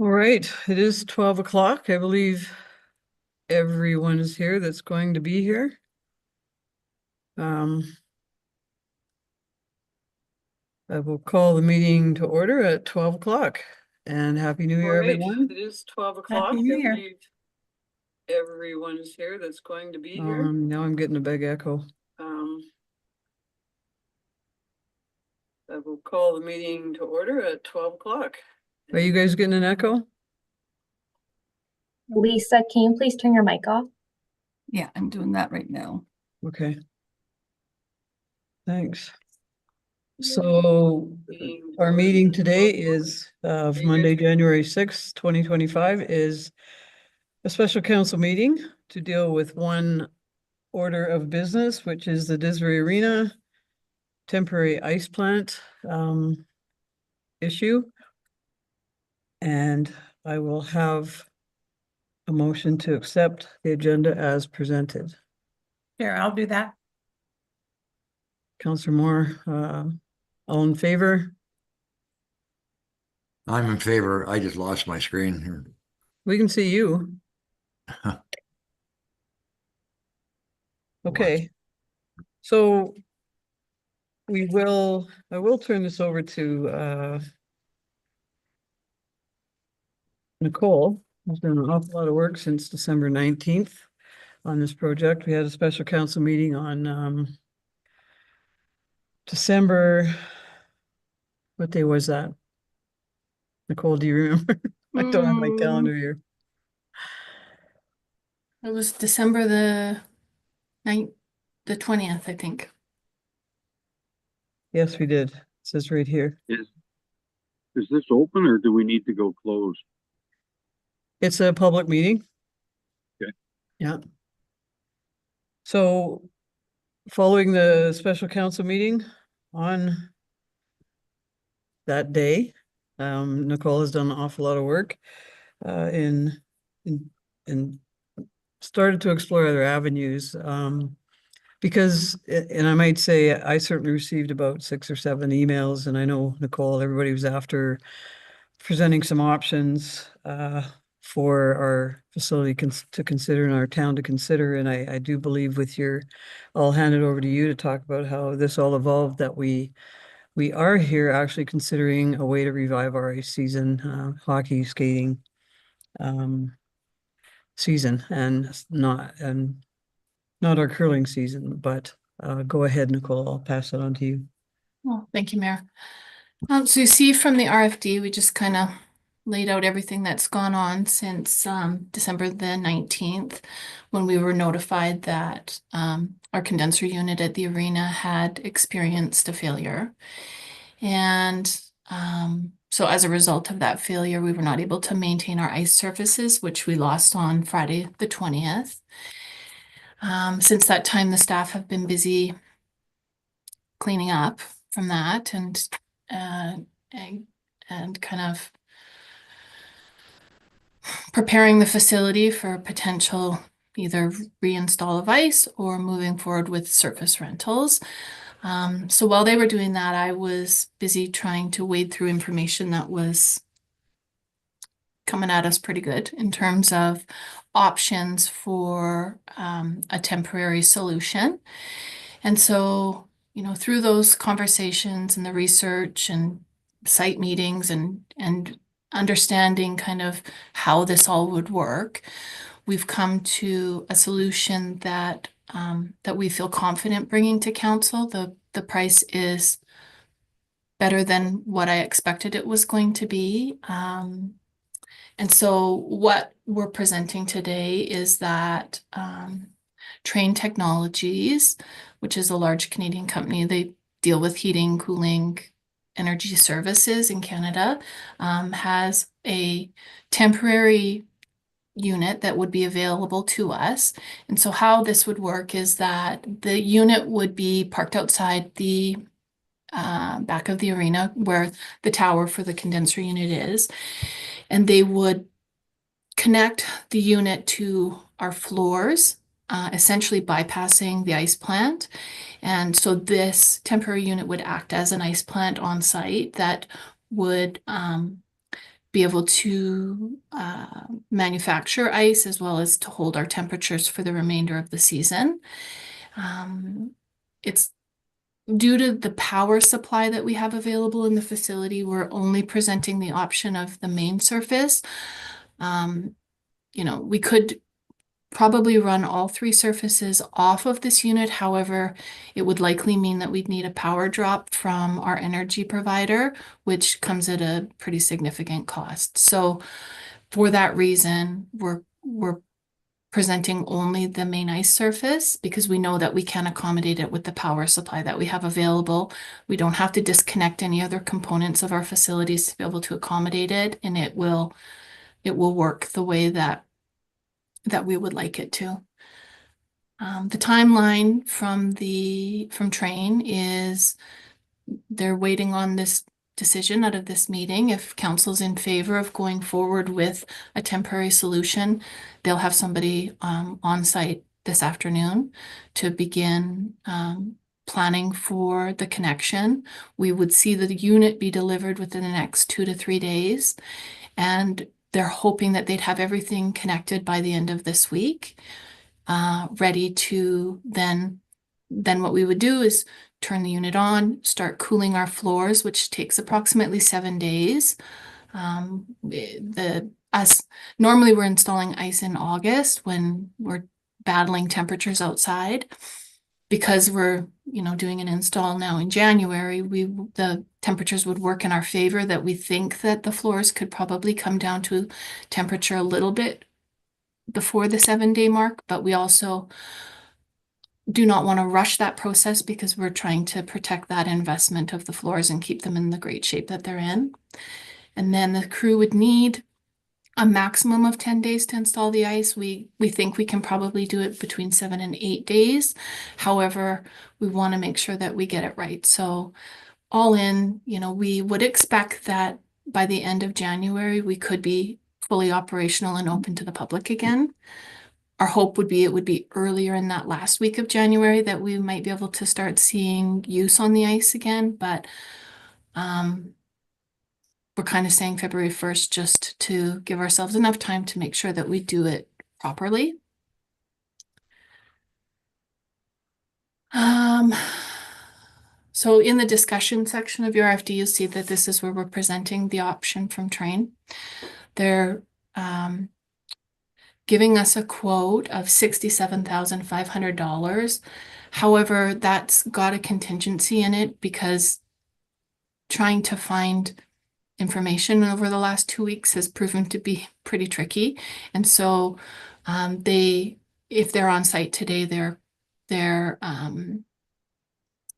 All right, it is 12 o'clock. I believe everyone is here that's going to be here. I will call the meeting to order at 12 o'clock. And Happy New Year, everyone. It is 12 o'clock. Happy New Year. Everyone is here that's going to be here. Now I'm getting a big echo. I will call the meeting to order at 12 o'clock. Are you guys getting an echo? Lisa, can you please turn your mic off? Yeah, I'm doing that right now. Okay. Thanks. So our meeting today is of Monday, January 6th, 2025 is a special council meeting to deal with one order of business, which is the Disbury Arena temporary ice plant issue. And I will have a motion to accept the agenda as presented. Sure, I'll do that. Councillor Moore, all in favor? I'm in favor. I just lost my screen here. We can see you. Okay. So I will turn this over to Nicole, who's done an awful lot of work since December 19th on this project. We had a special council meeting on December, what day was that? Nicole, do you remember? I don't have my calendar here. It was December the 20th, I think. Yes, we did. It says right here. Is this open or do we need to go close? It's a public meeting. Okay. Yeah. So following the special council meeting on that day, Nicole has done an awful lot of work in started to explore other avenues. Because, and I might say, I certainly received about 6 or 7 emails, and I know Nicole, everybody was after presenting some options for our facility to consider and our town to consider. And I do believe with I'll hand it over to you to talk about how this all evolved, that we are here actually considering a way to revive our ice season, hockey, skating season, and not our curling season, but go ahead, Nicole. I'll pass it on to you. Well, thank you, Mayor. So you see from the RFD, we just kind of laid out everything that's gone on since December the 19th, when we were notified that our condenser unit at the arena had experienced a failure. And so as a result of that failure, we were not able to maintain our ice surfaces, which we lost on Friday the 20th. Since that time, the staff have been busy cleaning up from that and kind of preparing the facility for potential either reinstall of ice or moving forward with surface rentals. So while they were doing that, I was busy trying to wade through information that was coming at us pretty good in terms of options for a temporary solution. And so, through those conversations and the research and site meetings and understanding kind of how this all would work, we've come to a solution that we feel confident bringing to council. The price is better than what I expected it was going to be. And so what we're presenting today is that Trane Technologies, which is a large Canadian company, they deal with heating, cooling, energy services in Canada, has a temporary unit that would be available to us. And so how this would work is that the unit would be parked outside the back of the arena where the tower for the condenser unit is, and they would connect the unit to our floors, essentially bypassing the ice plant. And so this temporary unit would act as an ice plant on site that would be able to manufacture ice as well as to hold our temperatures for the remainder of the season. It's due to the power supply that we have available in the facility, we're only presenting the option of the main surface. You know, we could probably run all 3 surfaces off of this unit. However, it would likely mean that we'd need a power drop from our energy provider, which comes at a pretty significant cost. So for that reason, we're presenting only the main ice surface because we know that we can accommodate it with the power supply that we have available. We don't have to disconnect any other components of our facilities to be able to accommodate it, and it will work the way that we would like it to. The timeline from Train is they're waiting on this decision out of this meeting. If council's in favor of going forward with a temporary solution, they'll have somebody on site this afternoon to begin planning for the connection. We would see the unit be delivered within the next 2 to 3 days, and they're hoping that they'd have everything connected by the end of this week, ready to then what we would do is turn the unit on, start cooling our floors, which takes approximately 7 days. Normally we're installing ice in August when we're battling temperatures outside. Because we're, you know, doing an install now in January, the temperatures would work in our favor, that we think that the floors could probably come down to temperature a little bit before the 7-day mark, but we also do not want to rush that process because we're trying to protect that investment of the floors and keep them in the great shape that they're in. And then the crew would need a maximum of 10 days to install the ice. We think we can probably do it between 7 and 8 days. However, we want to make sure that we get it right. So all in, you know, we would expect that by the end of January, we could be fully operational and open to the public again. Our hope would be it would be earlier in that last week of January that we might be able to start seeing use on the ice again, but we're kind of saying February 1st just to give ourselves enough time to make sure that we do it properly. So in the discussion section of your RFD, you'll see that this is where we're presenting the option from Train. They're giving us a quote of $67,500. However, that's got a contingency in it because trying to find information over the last 2 weeks has proven to be pretty tricky. And so if they're on site today, their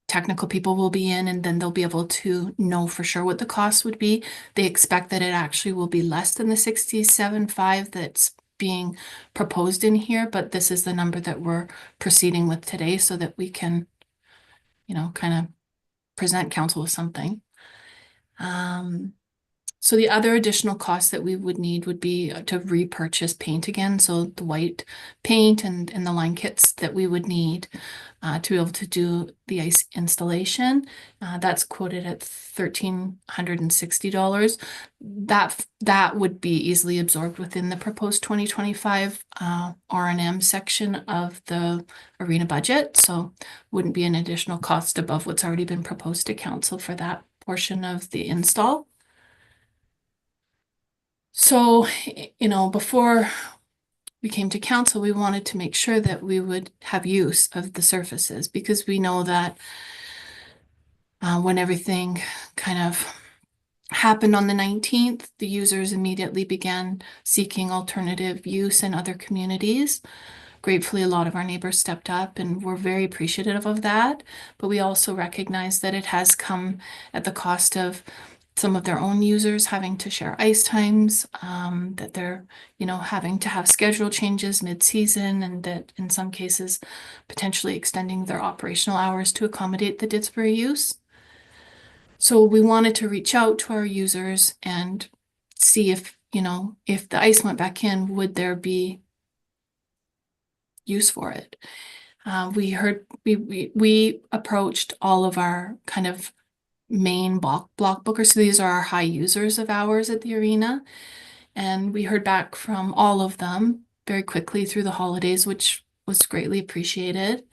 technical people will be in, and then they'll be able to know for sure what the cost would be. They expect that it actually will be less than the $67,500 that's being proposed in here, but this is the number that we're proceeding with today so that we can, you know, kind of present council with something. So the other additional costs that we would need would be to repurchase paint again. So the white paint and the line kits that we would need to be able to do the ice installation. That's quoted at $1,360. That would be easily absorbed within the proposed 2025 R&M section of the arena budget. So wouldn't be an additional cost above what's already been proposed to council for that portion of the install. So, you know, before we came to council, we wanted to make sure that we would have use of the surfaces because we know that when everything kind of happened on the 19th, the users immediately began seeking alternative use in other communities. Gratefully, a lot of our neighbors stepped up and we're very appreciative of that. But we also recognize that it has come at the cost of some of their own users having to share ice times, that they're, you know, having to have schedule changes mid-season, and that in some cases potentially extending their operational hours to accommodate the Didsbury use. So we wanted to reach out to our users and see if, you know, if the ice went back in, would there be use for it? We approached all of our kind of main block bookers. So these are our high users of hours at the arena. And we heard back from all of them very quickly through the holidays, which was greatly appreciated.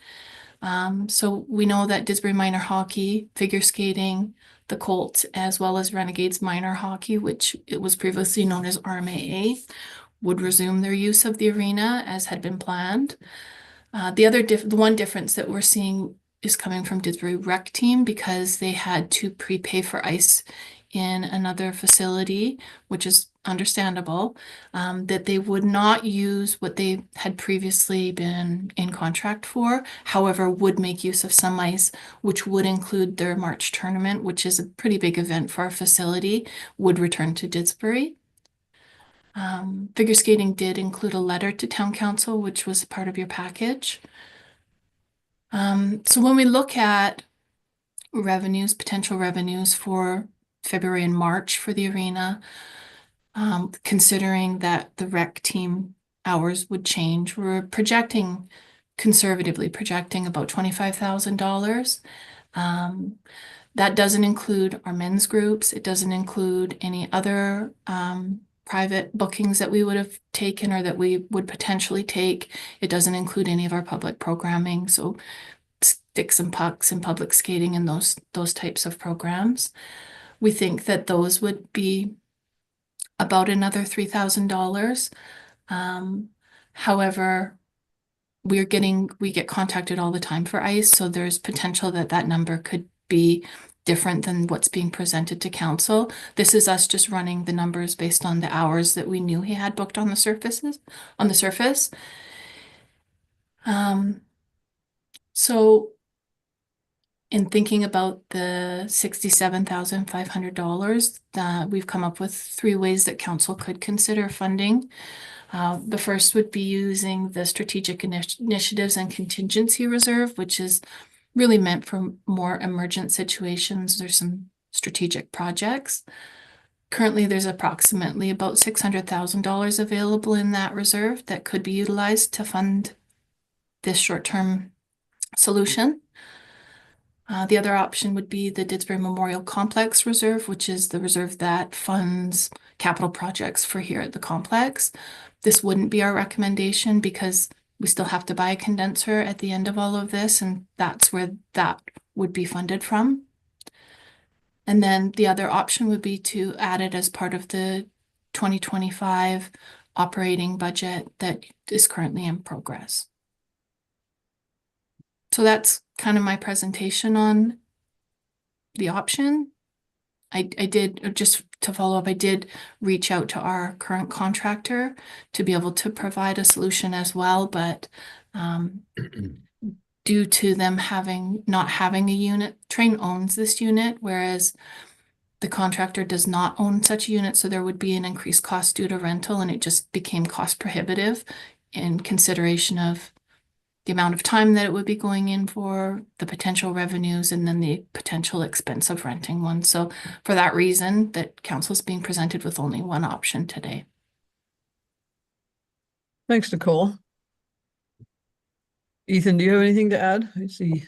So we know that Didsbury Minor Hockey, figure skating, the Colts, as well as Renegades Minor Hockey, which it was previously known as RMAA, would resume their use of the arena as had been planned. The one difference that we're seeing is coming from Didsbury Rec Team because they had to prepay for ice in another facility, which is understandable, that they would not use what they had previously been in contract for, however, would make use of some ice, which would include their March tournament, which is a pretty big event for our facility, would return to Didsbury. Figure skating did include a letter to town council, which was part of your package. So when we look at revenues, potential revenues for February and March for the arena, considering that the rec team hours would change, we're conservatively projecting about $25,000. That doesn't include our men's groups. It doesn't include any other private bookings that we would have taken or that we would potentially take. It doesn't include any of our public programming. So sticks and pucks and public skating and those types of programs. We think that those would be about another $3,000. However, we get contacted all the time for ice, so there's potential that that number could be different than what's being presented to council. This is us just running the numbers based on the hours that we knew he had booked on the surface. So in thinking about the $67,500, we've come up with 3 ways that council could consider funding. The first would be using the strategic initiatives and contingency reserve, which is really meant for more emergent situations. There's some strategic projects. Currently, there's approximately about $600,000 available in that reserve that could be utilized to fund this short-term solution. The other option would be the Didsbury Memorial Complex Reserve, which is the reserve that funds capital projects for here at the complex. This wouldn't be our recommendation because we still have to buy a condenser at the end of all of this, and that's where that would be funded from. And then the other option would be to add it as part of the 2025 operating budget that is currently in progress. So that's kind of my presentation on the option. I did, just to follow up, I did reach out to our current contractor to be able to provide a solution as well, but due to them not having a unit, Trane owns this unit, whereas the contractor does not own such a unit, so there would be an increased cost due to rental, and it just became cost prohibitive in consideration of the amount of time that it would be going in for, the potential revenues, and then the potential expense of renting one. So for that reason, that council is being presented with only one option today. Thanks, Nicole. Ethan, do you have anything to add? I see.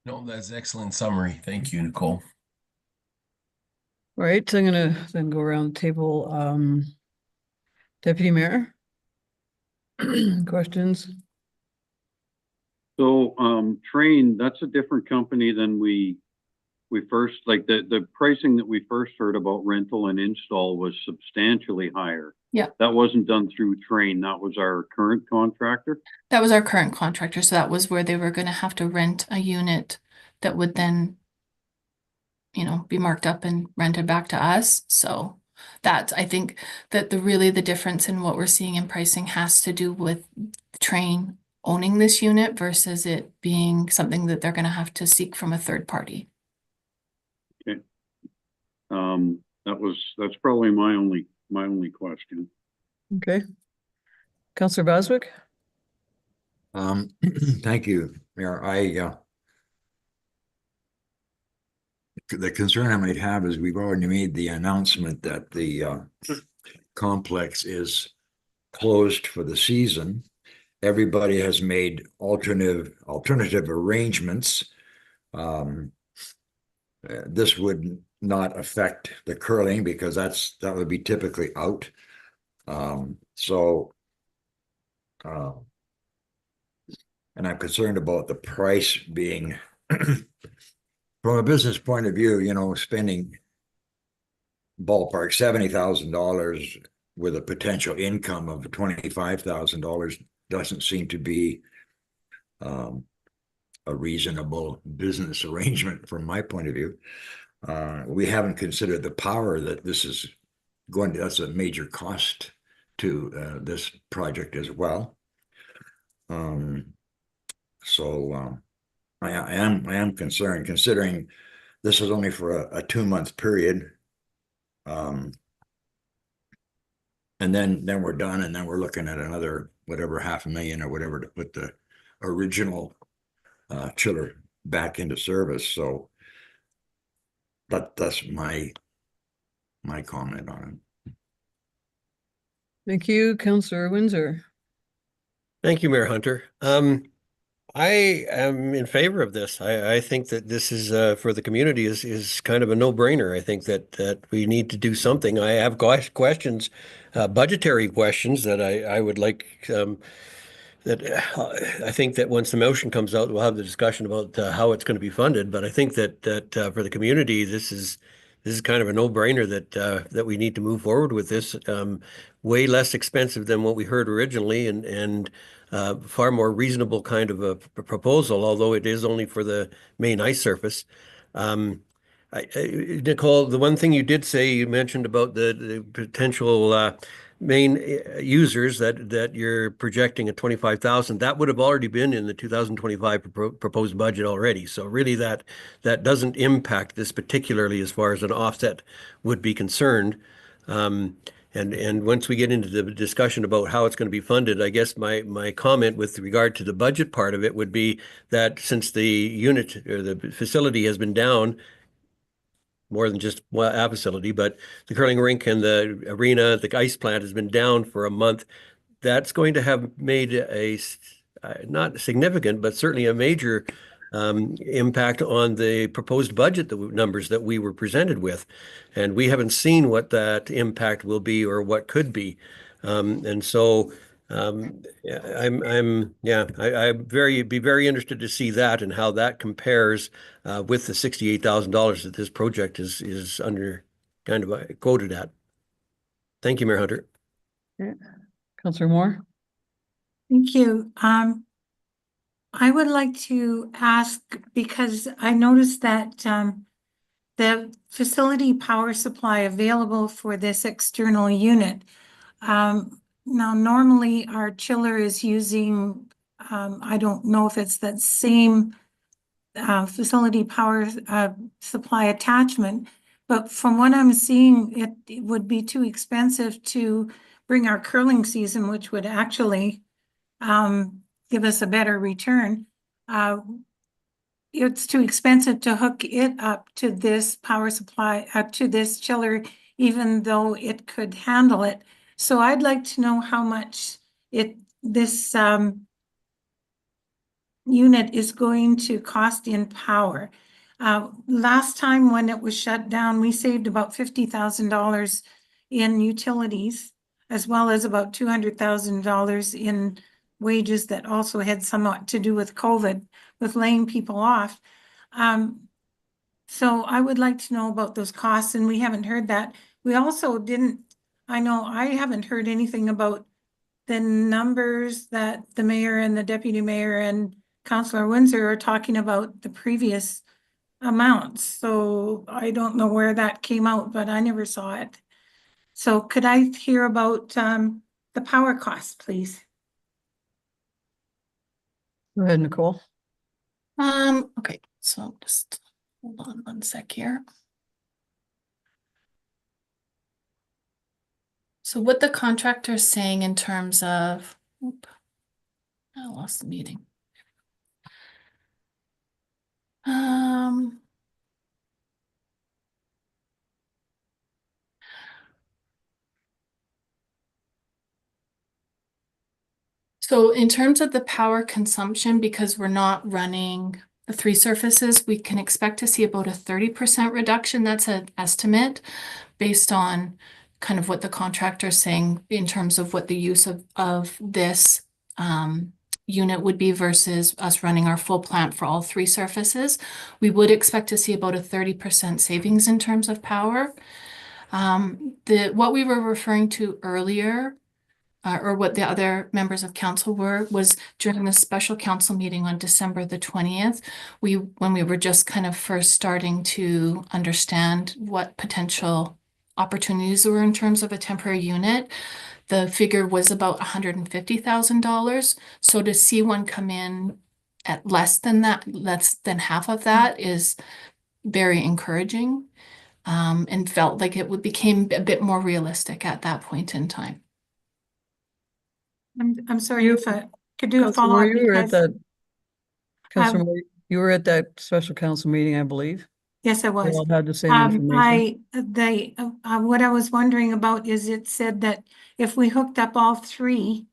No, that's excellent summary. Thank you, Nicole. All right, so I'm gonna then go around the table. Deputy Mayor? Questions? So, Trane, that's a different company than we first, like the pricing that we first heard about rental and install was substantially higher. Yeah. That wasn't done through Trane. That was our current contractor. That was our current contractor, so that was where they were going to have to rent a unit that would then, be marked up and rented back to us. So I think that the difference in what we're seeing in pricing has to do with Trane owning this unit versus it being something that they're going to have to seek from a third party. Okay. That's probably my only question. Okay. Councillor Boswick? Thank you, Mayor. The concern I might have is we've already made the announcement that the complex is closed for the season. everybody has made alternative arrangements. This would not affect the curling because that would be typically out. So, and I'm concerned about the price being, from a business point of view, spending ballpark $70,000 with a potential income of $25,000 doesn't seem to be a reasonable business arrangement from my point of view. We haven't considered the power that this is going to, that's a major cost to this project as well. So I am concerned, considering this is only for a 2-month period. And then we're done, and then we're looking at another whatever $500,000 or whatever to put the original chiller back into service. So that's my comment on it. Thank you, Councillor Windsor. Thank you, Mayor Hunter. I am in favor of this. I think that this is for the community is kind of a no-brainer. I think that we need to do something. I have questions, budgetary questions that I would like that I think that once the motion comes out, we'll have the discussion about how it's going to be funded. But I think that for the community, this is kind of a no-brainer that we need to move forward with this. Way less expensive than what we heard originally, and far more reasonable kind of a proposal, although it is only for the main ice surface. Nicole, the one thing you did say, you mentioned about the potential main users that you're projecting at 25,000, that would have already been in the 2025 proposed budget already. So really that doesn't impact this particularly as far as an offset would be concerned. And once we get into the discussion about how it's going to be funded, I guess my comment with regard to the budget part of it would be that since the unit or the facility has been down, more than just a facility, but the curling rink and the arena, the ice plant has been down for a month. That's going to have made a not significant, but certainly a major impact on the proposed budget numbers that we were presented with. And we haven't seen what that impact will be or what could be. And so I'd be very interested to see that and how that compares with the $68,000 that this project is under kind of quoted at. Thank you, Mayor Hunter. Councillor Moore. Thank you. I would like to ask, because I noticed that the facility power supply available for this external unit. Now, normally our chiller is using, I don't know if it's that same facility power supply attachment, but from what I'm seeing, it would be too expensive to bring our curling season, which would actually give us a better return. It's too expensive to hook it up to this power supply, to this chiller, even though it could handle it. So I'd like to know how much this unit is going to cost in power. Last time when it was shut down, we saved about $50,000 in utilities, as well as about $200,000 in wages that also had somewhat to do with COVID, with laying people off. So I would like to know about those costs, and we haven't heard that. We also didn't, I know I haven't heard anything about the numbers that the mayor and the deputy mayor and Councillor Windsor are talking about, the previous amounts. So I don't know where that came out, but I never saw it. So could I hear about the power costs, please? Go ahead, Nicole. Okay, so just hold on one sec here. So what the contractor's saying in terms of, I lost the meeting. So in terms of the power consumption, because we're not running the 3 surfaces, we can expect to see about a 30% reduction. That's an estimate based on kind of what the contractor is saying in terms of what the use of this unit would be versus us running our full plant for all 3 surfaces. We would expect to see about a 30% savings in terms of power. What we were referring to earlier, or what the other members of council were, was during the special council meeting on December the 20th, when we were just kind of first starting to understand what potential opportunities there were in terms of a temporary unit. The figure was about $150,000. So to see one come in at less than that, less than half of that, is very encouraging, and felt like it became a bit more realistic at that point in time. I'm sorry You- if I could do a Councillor follow-up Moore, you were at because, that. Councillor Moore, you were at that special council meeting, I believe. yes, I They was. all had the same information. What I was wondering about is it said that if we hooked up all 3,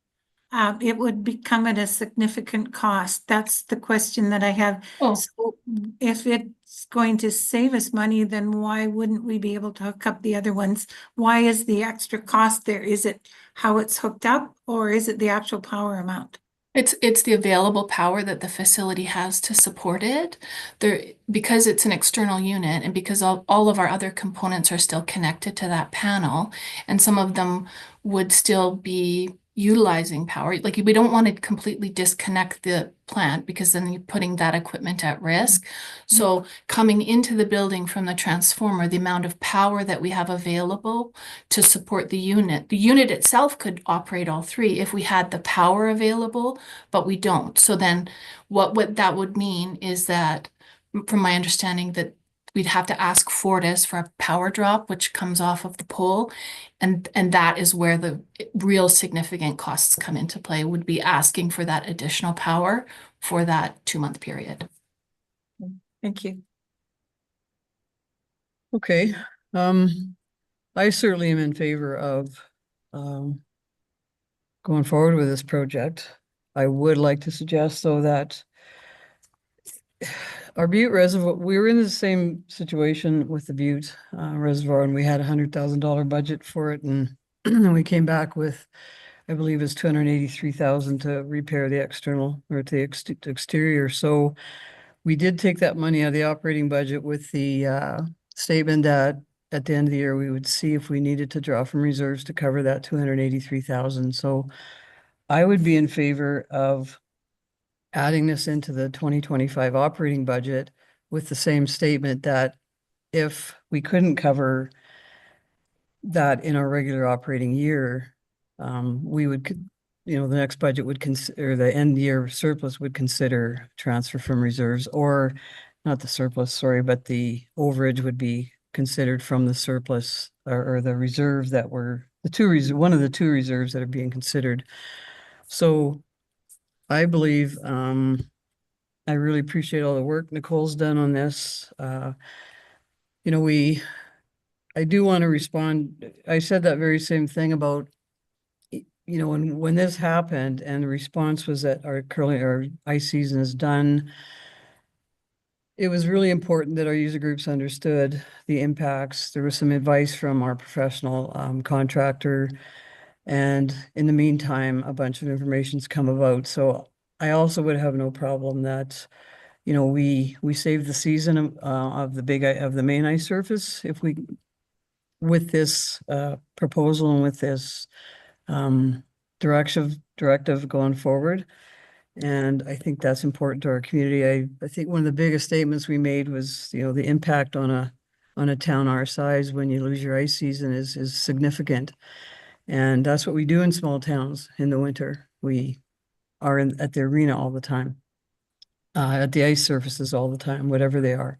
it would become at a significant cost. That's the question that I have. Oh. So if it's going to save us money, then why wouldn't we be able to hook up the other ones? Why is the extra cost there? Is it how it's hooked up, or is it the actual power amount? It's the available power that the facility has to support it. Because it's an external unit and because all of our other components are still connected to that panel, and some of them would still be utilizing power. Like, we don't want to completely disconnect the plant because then you're putting that equipment at risk. So coming into the building from the transformer, the amount of power that we have available to support the unit itself could operate all 3 if we had the power available, but we don't. So then what that would mean is that, from my understanding, that we'd have to ask Fortis for a power drop, which comes off of the pole. And that is where the real significant costs come into play, would be asking for that additional power for that 2-month period. Thank you. Okay, I certainly am in favor of going forward with this project. I would like to suggest, though, that our Butte Reservoir, we were in the same situation with the Butte Reservoir, and we had $100,000 budget for it, and we came back with, I believe it's 283,000 to repair the external or the exterior. So we did take that money out of the operating budget with the statement that at the end of the year, we would see if we needed to draw from reserves to cover that 283,000. So I would be in favor of adding this into the 2025 operating budget with the same statement that if we couldn't cover that in our regular operating year, we would, the next budget would consider, the end year surplus would consider transfer from reserves, or not the surplus, sorry, but the overage would be considered from the surplus or the reserve that were one of the 2 reserves that are being considered. So I believe, I really appreciate all the work Nicole's done on this. I do want to respond. I said that very same thing about, when this happened and the response was that our ice season is done. It was really important that our user groups understood the impacts. There was some advice from our professional contractor. And in the meantime, a bunch of information's come about. So I also would have no problem that, we saved the season of the main ice surface if we, with this proposal and with this directive going forward. And I think that's important to our community. I think one of the biggest statements we made was, the impact on a town our size when you lose your ice season is significant. And that's what we do in small towns in the winter. We are at the arena all the time, at the ice surfaces all the time, whatever they are.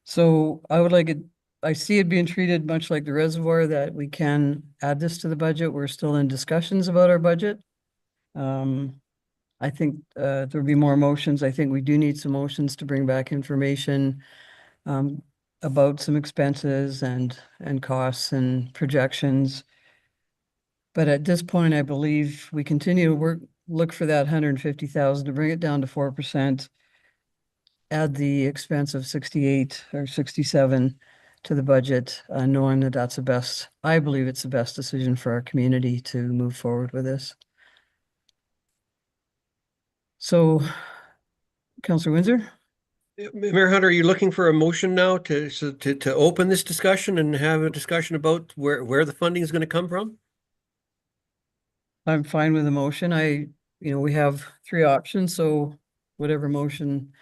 So I see it being treated much like the reservoir, that we can add this to the budget. We're still in discussions about our budget. I think there'll be more motions. I think we do need some motions to bring back information about some expenses and costs and projections. But at this point, I believe we continue to look for that 150,000 to bring it down to 4%. Add the expense of 68 or 67 to the budget, knowing that that's the best, I believe it's the best decision for our community to move forward with this. So, Councillor Windsor? Mayor Hunter, are you looking for a motion now to open this discussion and have a discussion about where the funding is going to come from? I'm fine with the motion. We have 3 options, so whatever motion,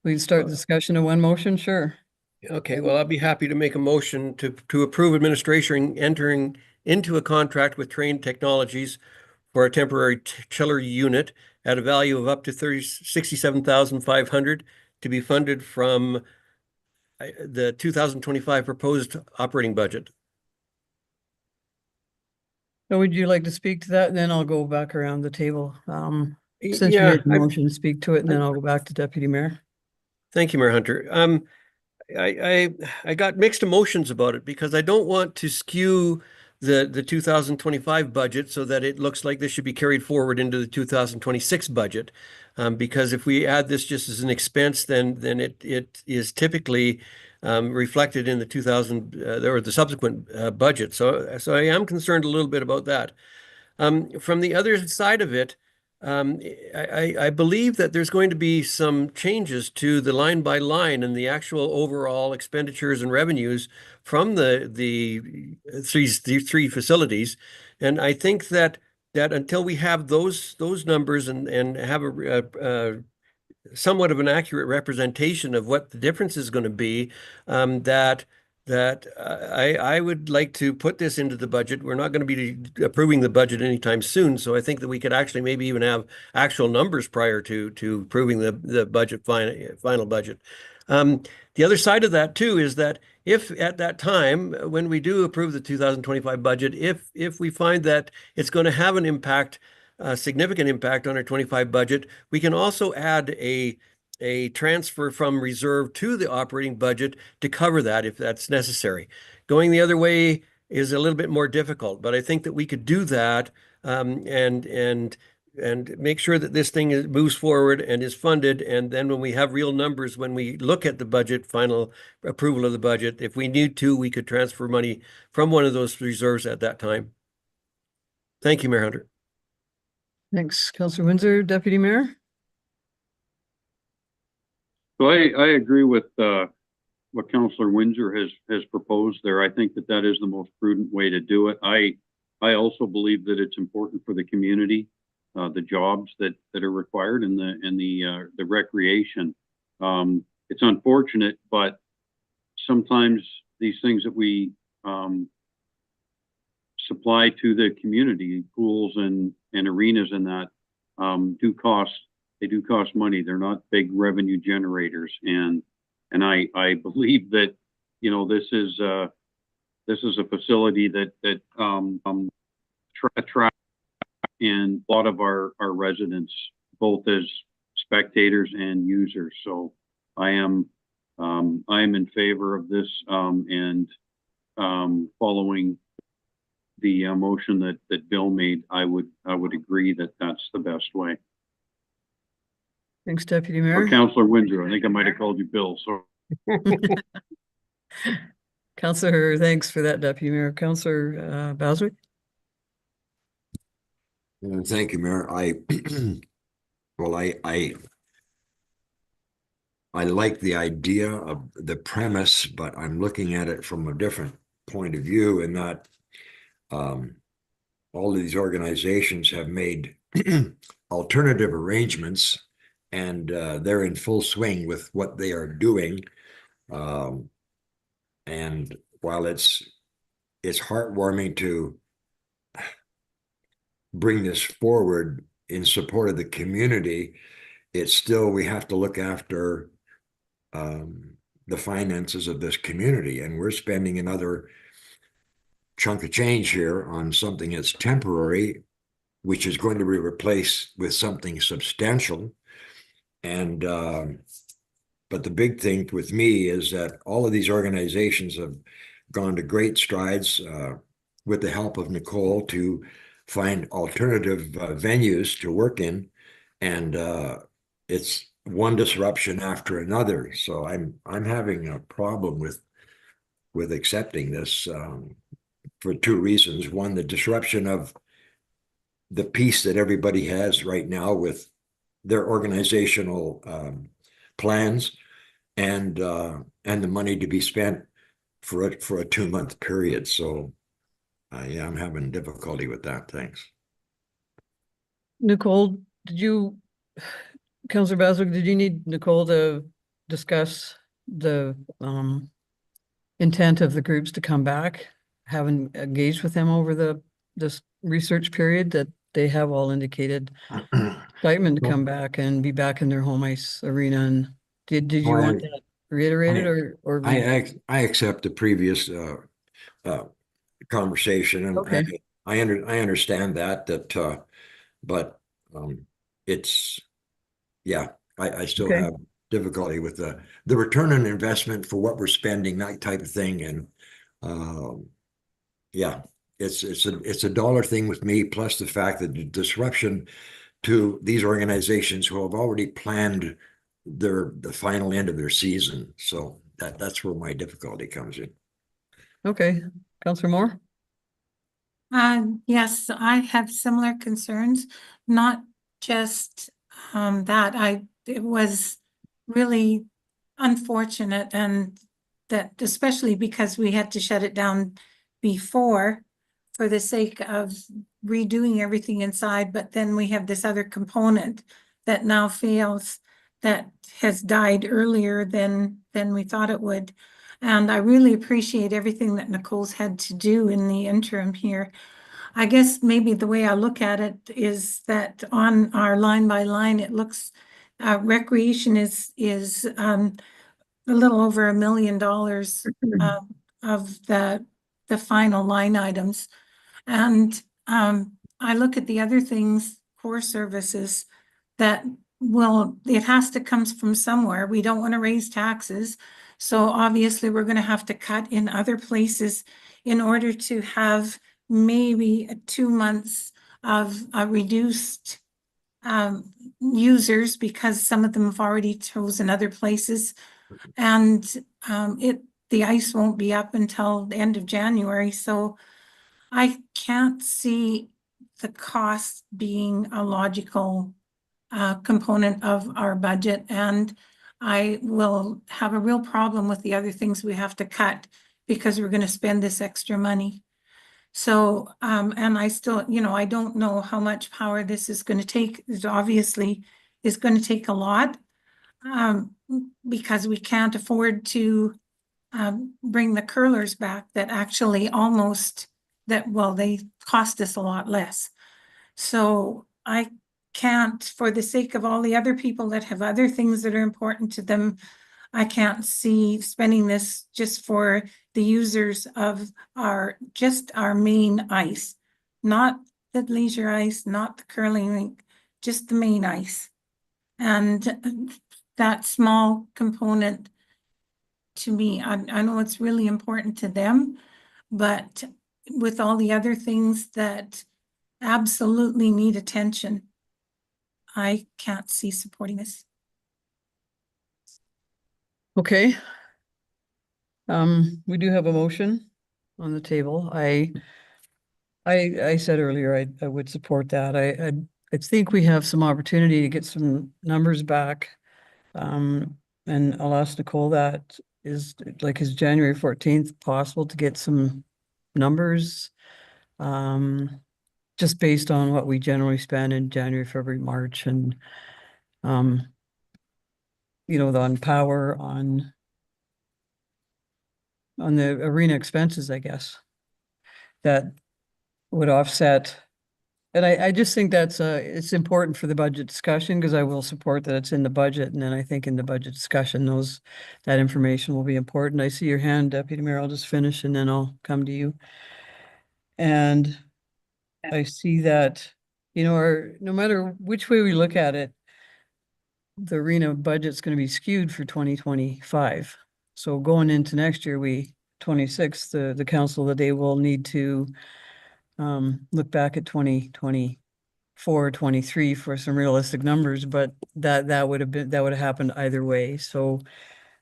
we can start the discussion in one motion, sure. Okay, well, I'll be happy to make a motion to approve administration entering into a contract with Train Technologies for a temporary chiller unit at a value of up to $67,500 to be funded from the 2025 proposed operating budget. So would you like to speak to that? And then I'll go back around the table. Since you Yeah, made the motion, speak to it, and then I'll go back to Deputy Mayor. thank you, Mayor Hunter. I got mixed emotions about it because I don't want to skew the 2025 budget so that it looks like this should be carried forward into the 2026 budget. Because if we add this just as an expense, then it is typically reflected in the 2000 or the subsequent budget. So I am concerned a little bit about that. From the other side of it, I believe that there's going to be some changes to the line by line and the actual overall expenditures and revenues from the three facilities. And I think that until we have those numbers and have a somewhat of an accurate representation of what the difference is going to be, that I would like to put this into the budget. We're not going to be approving the budget anytime soon, so I think that we could actually maybe even have actual numbers prior to approving the budget final budget. The other side of that too is that if at that time when we do approve the 2025 budget, if we find that it's going to have an impact, a significant impact on our 25 budget, we can also add a transfer from reserve to the operating budget to cover that if that's necessary. Going the other way is a little bit more difficult, but I think that we could do that and make sure that this thing moves forward and is funded. And then when we have real numbers, when we look at the budget, final approval of the budget, if we need to, we could transfer money from one of those reserves at that time. Thank you, Mayor Hunter. Thanks, Councillor Windsor. Deputy Mayor? So I agree with what Councillor Windsor has proposed there. I think that is the most prudent way to do it. I also believe that it's important for the community, the jobs that are required and the recreation. It's unfortunate, but sometimes these things that we supply to the community, pools and arenas and that, do cost money. They're not big revenue generators. And I believe that, this is a facility that attracts and a lot of our residents, both as spectators and users. So I am in favor of this, and following the motion that Bill made, I would agree that that's the best way. Thanks, Deputy Or Mayor. Councillor Windsor. I think I might have called you Bill. So Councillor, thanks for that, Deputy Mayor. Councillor Baswick? Thank you, Mayor. Well, I like the idea of the premise, but I'm looking at it from a different point of view in that all of these organizations have made alternative arrangements, and they're in full swing with what they are doing. And while it's heartwarming to bring this forward in support of the community, it's still, we have to look after the finances of this community, and we're spending another chunk of change here on something that's temporary, which is going to be replaced with something substantial. And but the big thing with me is that all of these organizations have gone to great strides with the help of Nicole to find alternative venues to work in. And it's one disruption after another. So I'm having a problem with accepting this for two reasons. One, the disruption of the peace that everybody has right now with their organizational plans, and the money to be spent for a 2-month period. So yeah, I'm having difficulty with that. Thanks. Nicole, Councillor Baswick, did you need Nicole to discuss the intent of the groups to come back, having engaged with them over this research period, that they have all indicated excitement to come back and be back in their home ice arena? And did you Well, want that reiterated or I accept the previous conversation, and Okay. I understand that but it's, yeah, I still Okay. have difficulty with the return on investment for what we're spending, that type of thing. And yeah, it's a dollar thing with me, plus the fact that the disruption to these organizations who have already planned the final end of their season. So that's where my difficulty comes in. Okay, Councillor Moore? Yes, I have similar concerns, not just that it was really unfortunate, and that especially because we had to shut it down before for the sake of redoing everything inside, but then we have this other component that now fails, that has died earlier than we thought it would. And I really appreciate everything that Nicole's had to do in the interim here. I guess maybe the way I look at it is that on our line by line, it looks, recreation is a little over $1 million of the final line items. And I look at the other things, core services, that, well, it has to come from somewhere. We don't want to raise taxes. So obviously we're going to have to cut in other places in order to have maybe 2 months of reduced users, because some of them have already chosen other places. And the ice won't be up until the end of January. So I can't see the cost being a logical component of our budget, and I will have a real problem with the other things we have to cut because we're going to spend this extra money. So, and I still, I don't know how much power this is going to take. It obviously is going to take a lot, because we can't afford to bring the curlers back that actually they cost us a lot less. So I can't, for the sake of all the other people that have other things that are important to them, I can't see spending this just for the users of our main ice, not the leisure ice, not the curling rink, just the main ice. And that small component, to me, I know it's really important to them, but with all the other things that absolutely need attention, I can't see supporting this. Okay. We do have a motion on the table. I said earlier I would support that. I think we have some opportunity to get some numbers back. And I'll ask Nicole that is January 14th possible to get some numbers? Just based on what we generally spend in January, February, March, and on power, on the arena expenses, I guess, that would offset. And I just think that's it's important for the budget discussion, because I will support that it's in the budget. And then I think in the budget discussion, that information will be important. I see your hand, Deputy Mayor. I'll just finish and then I'll come to you. And I see that, no matter which way we look at it, the arena budget's going to be skewed for 2025. So going into next year, 26, the council, that they will need to look back at 2024, 23 for some realistic numbers, but that would have happened either way. So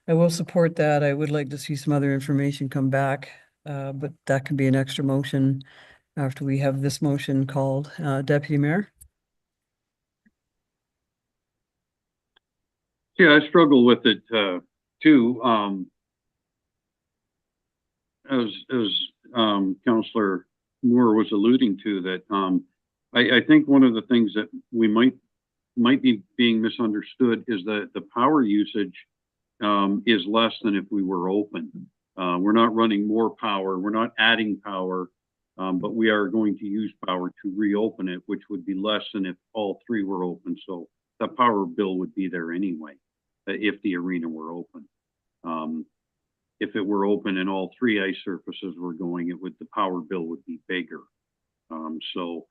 I will support that. I would like to see some other information come back, but that can be an extra motion after we have this motion called. Deputy Mayor? Yeah, I struggle with it, too. As Councillor Moore was alluding to, that, I think one of the things that we might be being misunderstood is that the power usage, is less than if we were open. We're not running more power, we're not adding power, but we are going to use power to reopen it, which would be less than if all three were open. So the power bill would be there anyway, if the arena were open. If it were open and all three ice surfaces were going, the power bill would be bigger. So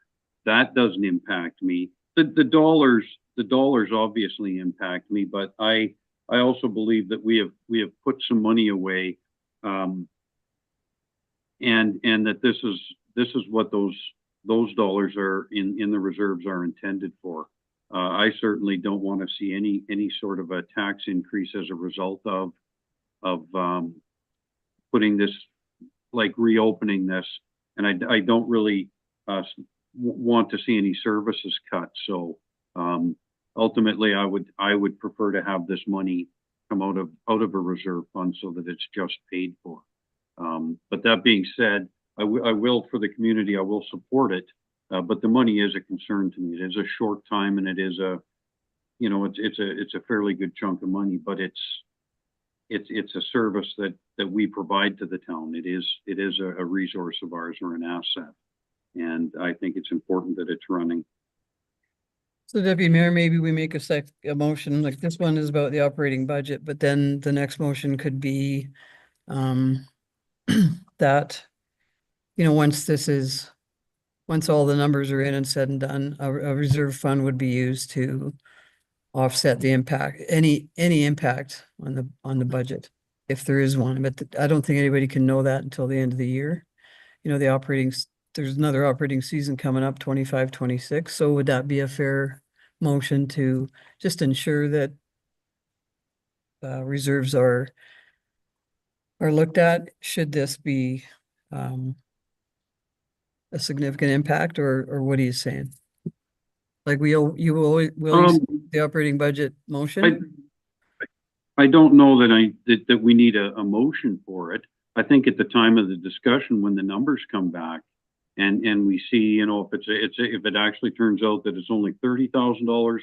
that doesn't impact me. The dollars obviously impact me, but I also believe that we have put some money away, and that this is what those dollars are in the reserves are intended for. I certainly don't want to see any sort of a tax increase as a result of putting this, like reopening this, and I don't really want to see any services cut. So ultimately, I would prefer to have this money come out of a reserve fund so that it's just paid for. But that being said, I will, for the community, I will support it. But the money is a concern to me. It is a short time, and it is it's a fairly good chunk of money, but it's a service that we provide to the town. It is a resource of ours, or an asset, and I think it's important that it's running. So Deputy Mayor, maybe we make a motion, like this one is about the operating budget, but then the next motion could be that, once all the numbers are in and said and done, a reserve fund would be used to offset the impact, any impact on the budget, if there is one. But I don't think anybody can know that until the end of the year. There's another operating season coming up, 25, 26. So would that be a fair motion to just ensure that reserves are looked at? Should this be a significant impact, or what are you saying? Like will you the operating budget motion? I don't know that we need a motion for it. I think at the time of the discussion, when the numbers come back, and we see, if it actually turns out that it's only $30,000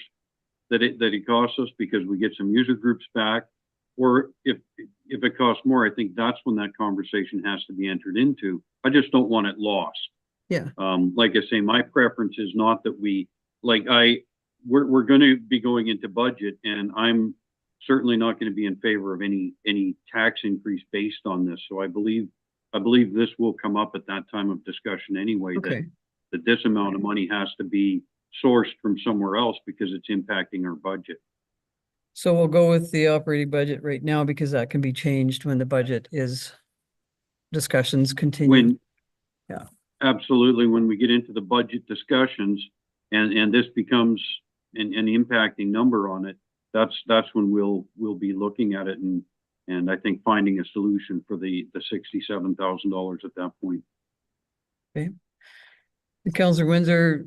that it costs us because we get some user groups back, or if it costs more, I think that's when that conversation has to be entered into. I just don't want it lost. Yeah. Like I say, my preference is not that we're going to be going into budget, and I'm certainly not going to be in favor of any tax increase based on this. So I believe this will come up at that time of discussion anyway. Okay. That this amount of money has to be sourced from somewhere else because it's impacting our budget. So we'll go with the operating budget right now, because that can be changed when the budget discussions continue. Yeah. Absolutely. When we get into the budget discussions and this becomes an impacting number on it, that's when we'll be looking at it and I think finding a solution for the $67,000 at that point. Okay. Councillor Windsor,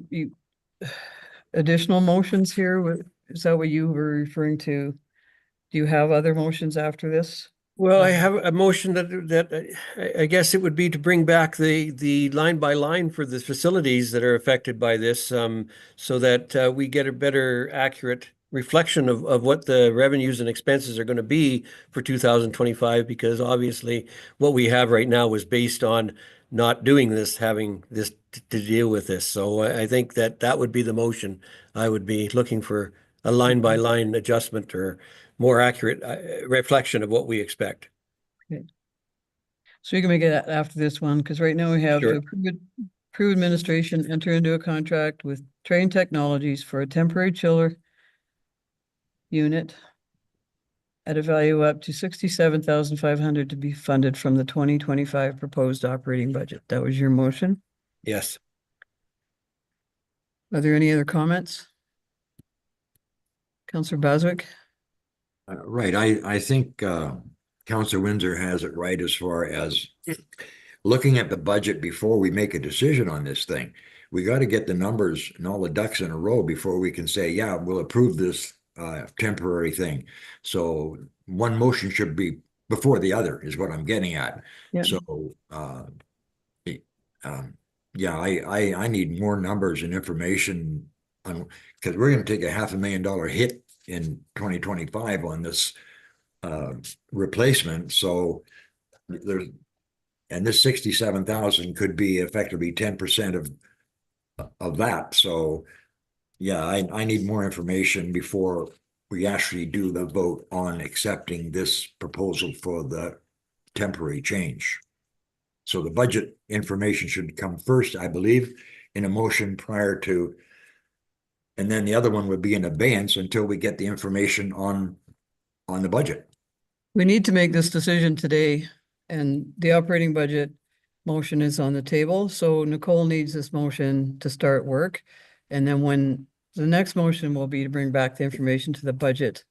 additional motions here? Is that what you were referring to? Do you have other motions after this? Well, I have a motion that I guess it would be to bring back the line by line for the facilities that are affected by this, so that we get a better accurate reflection of what the revenues and expenses are going to be for 2025, because obviously what we have right now was based on not doing this, having this to deal with this. So I think that would be the motion. I would be looking for a line by line adjustment or more accurate reflection of what we expect. Okay. So you can make it after this one, because right now we have Sure. to approve administration enter into a contract with Train Technologies for a temporary chiller unit at a value up to $67,500 to be funded from the 2025 proposed operating budget. That was your motion? Yes. Are there any other comments? Counselor Baswick? Right, I think Counselor Windsor has it right as far as looking at the budget before we make a decision on this thing. We got to get the numbers and all the ducks in a row before we can say, yeah, we'll approve this temporary thing. So one motion should be before the other is what I'm getting at. Yeah. So yeah, I need more numbers and information on, because we're going to take a $500,000 hit in 2025 on this replacement. So there's, and this 67,000 could be effectively 10% of that. So yeah, I need more information before we actually do the vote on accepting this proposal for the temporary change. So the budget information should come first, I believe, in a motion prior to, and then the other one would be in abeyance until we get the information on the budget. We need to make this decision today, and the operating budget motion is on the table. So Nicole needs this motion to start work. And then when the next motion will be to bring back the information to the budget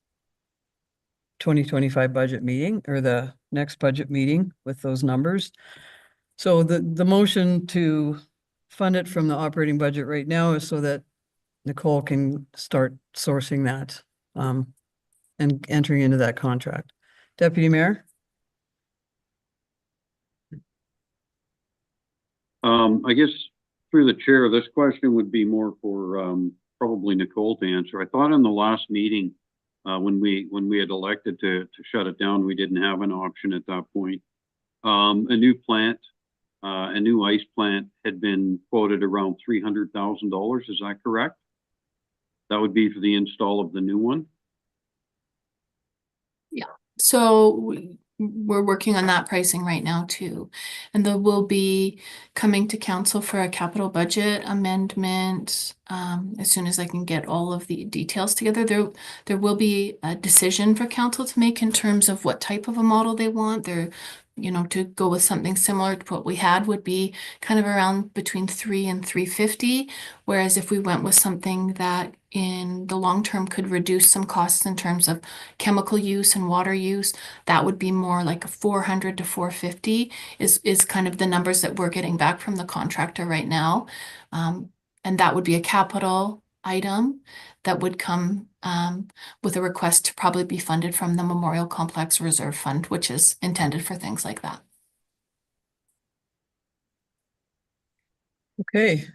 2025 budget meeting, or the next budget meeting with those numbers. So the motion to fund it from the operating budget right now is so that Nicole can start sourcing that and entering into that contract. Deputy Mayor? I guess through the chair, this question would be more for probably Nicole to answer. I thought in the last meeting, when we had elected to shut it down, we didn't have an option at that point. A new plant, a new ice plant had been quoted around $300,000. Is that correct? That would be for the install of the new one. So we're working on that pricing right now too. And then we'll be coming to council for a capital budget amendment as soon as I can get all of the details together. There will be a decision for council to make in terms of what type of a model they want. They're, you know, to go with something similar to what we had would be kind of around between 3 and 350. Whereas if we went with something that in the long term could reduce some costs in terms of chemical use and water use, that would be more like a 400 to 450 is kind of the numbers that we're getting back from the contractor right now. And that would be a capital item that would come with a request to probably be funded from the Memorial Complex Reserve Fund, which is intended for things like that. Okay.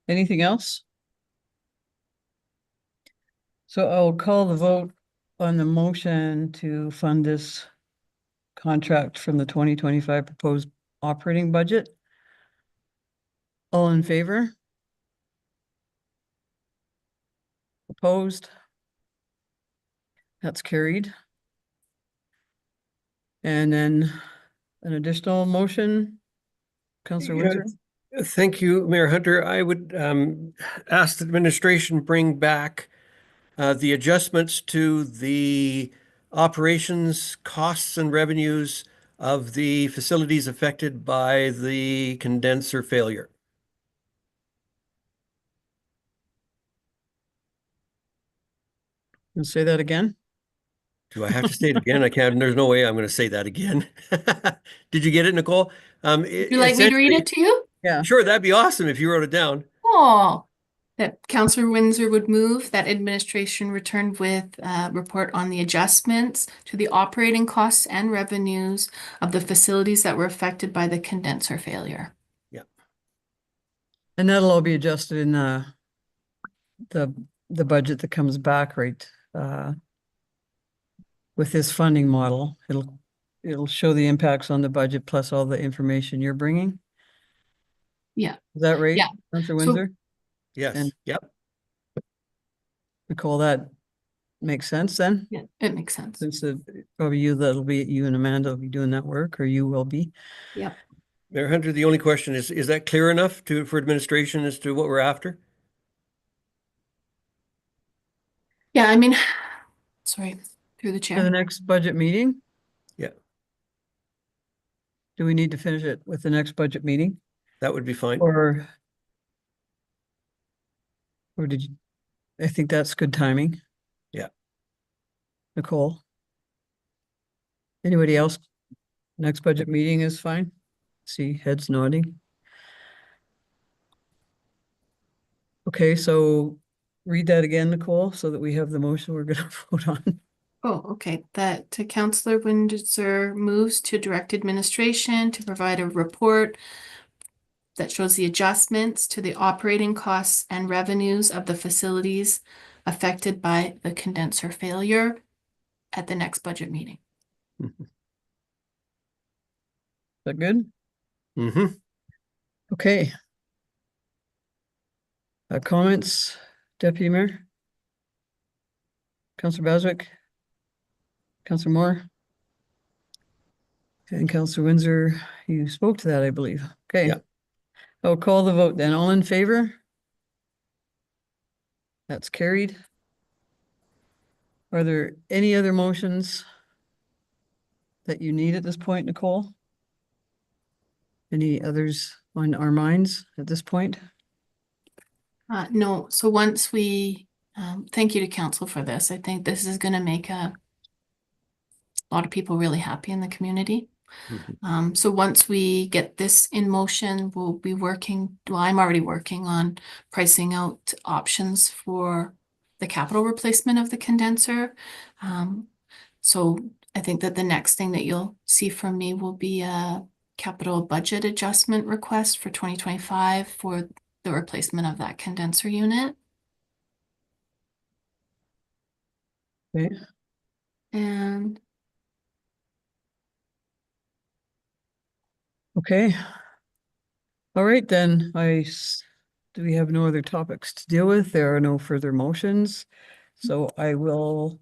Anything else? So I'll call the vote on the motion to fund this contract from the 2025 proposed operating budget. All in favor? Opposed? That's carried. And then an additional motion, Councillor Yeah. Windsor? Thank you, Mayor Hunter. I would ask the administration bring back the adjustments to the operations, costs and revenues of the facilities affected by the condenser failure. Can say that again? Do I have to say it again? I can't. There's no way I'm going to say that again. Did you get it, Nicole? Would you like me to read it to you? Yeah. Sure, that'd be awesome if you wrote it down. Oh, that Councillor Windsor would move that administration returned with a report on the adjustments to the operating costs and revenues of the facilities that were affected by the condenser failure. And that'll all be adjusted in the budget that comes back, right? With this funding model, it'll show the impacts on the budget plus all the information you're bringing. Yeah. Is that right? Yeah. Councillor So- Windsor? Yes. And- Yep. Nicole, that makes sense then? Yeah, it makes sense. Since probably you and Amanda will be doing that work, or you will be. Yep. Mayor Hunter, the only question is that clear enough for administration as to what we're after? Yeah, I mean, sorry, through the For the chair. next budget meeting? Yeah. Do we need to finish it with the next budget meeting? That would be fine. Or Or did you, I think that's good timing. Yeah. Nicole? Anybody else? Next budget meeting is fine? See heads nodding. Okay, so read that again, Nicole, so that we have the motion we're gonna vote on. Oh, okay. That Councillor Windsor moves to direct administration to provide a report that shows the adjustments to the operating costs and revenues of the facilities affected by the condenser failure at the next budget meeting. Is that good? Mm-hmm. Okay. Comments, Deputy Mayor? Councillor Baswick? Councillor Moore? And Councillor Windsor, you spoke to that, I believe. Okay. Yeah. I'll call the vote then. All in favor? That's carried. Are there any other motions that you need at this point, Nicole? Any others on our minds at this point? No, so once we, thank you to council for this. I think this is going to make a lot of people really happy in the community. So once we get this in motion, we'll be working, well, I'm already working on pricing out options for the capital replacement of the condenser. So I think that the next thing that you'll see from me will be a capital budget adjustment request for 2025 for the replacement of that condenser unit. Okay. And Okay. All right, then do we have no other topics to deal with? There are no further motions. So I will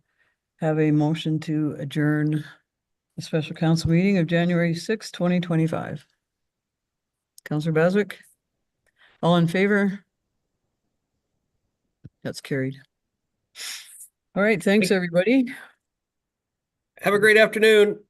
have a motion to adjourn the special council meeting of January 6, 2025. Councillor Baswick? All in favor? That's carried. All right, thanks, everybody. Have a great afternoon.